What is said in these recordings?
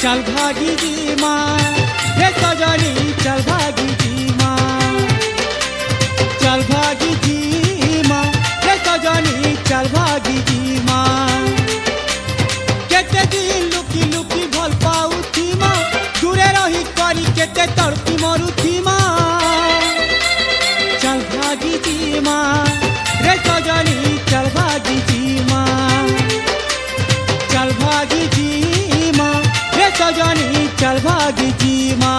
चल भागी जी माँ रे सजनी चल भागी जी माँ चल भागी जी माँ रे सजनी चल भागी जी माँ केते दिन लुकी लुकी भल पाउथी माँ दूरे रही करी केते तड़पी मरुथी माँ चल भागी जी माँ रे सजनी चल भागी जी माँ चल भागी जी माँ रे सजनी चल भागी जी माँ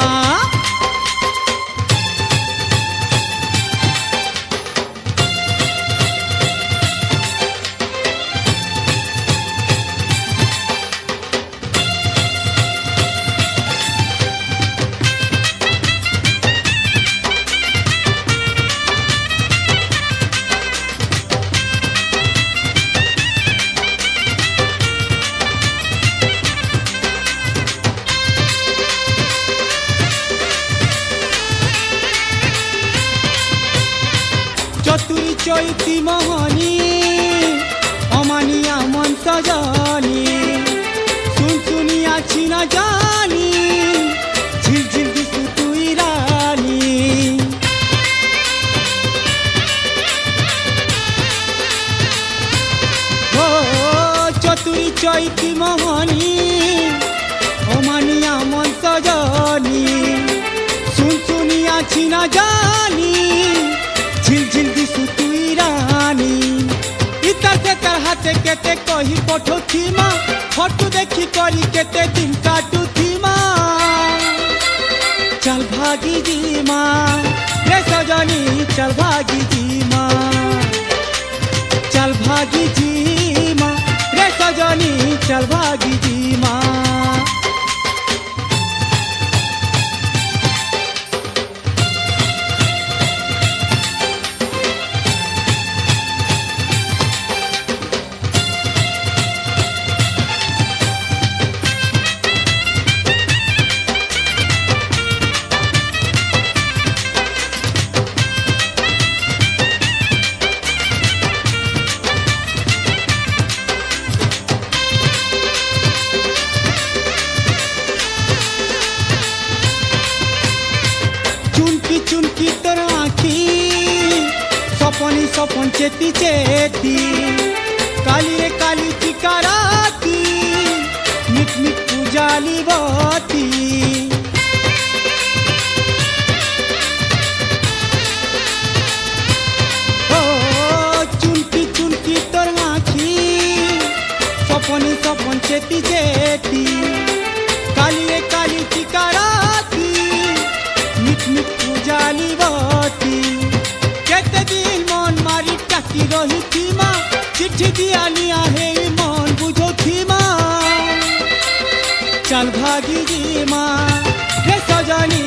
चतुरी चैती मोहनी अमानिया मन सजनी सुन सुनिया छिना जानी झिल झिल दिसु तुई रानी हो चतुरी चैती मोहनी अमानिया मन सजनी सुन सुनिया छिना जानी झिल झिल दिसु तुई रानी इतर से तर हाथे केते कही पठो थी माँ फोटो देखी करी केते दिन काटू थी माँ चल भागी जी माँ रे सजनी चल भागी जी माँ चल भागी जी माँ रे सजनी चल भागी जी माँ चुनकी तोर आँखी सपनी सपन चेती चेती काली रे काली टीका राती मिट मिट पूजाली बती ओ चुनकी चुनकी तोर आँखी सपनी सपन चेती चेती काली रे काली टीका राती मिट मिट पूजाली बती केते दिन मन मारी टाकी रही थी माँ चिट्ठी दिया लिया है मन बुझो थी माँ चल भागी जी माँ रे सजनी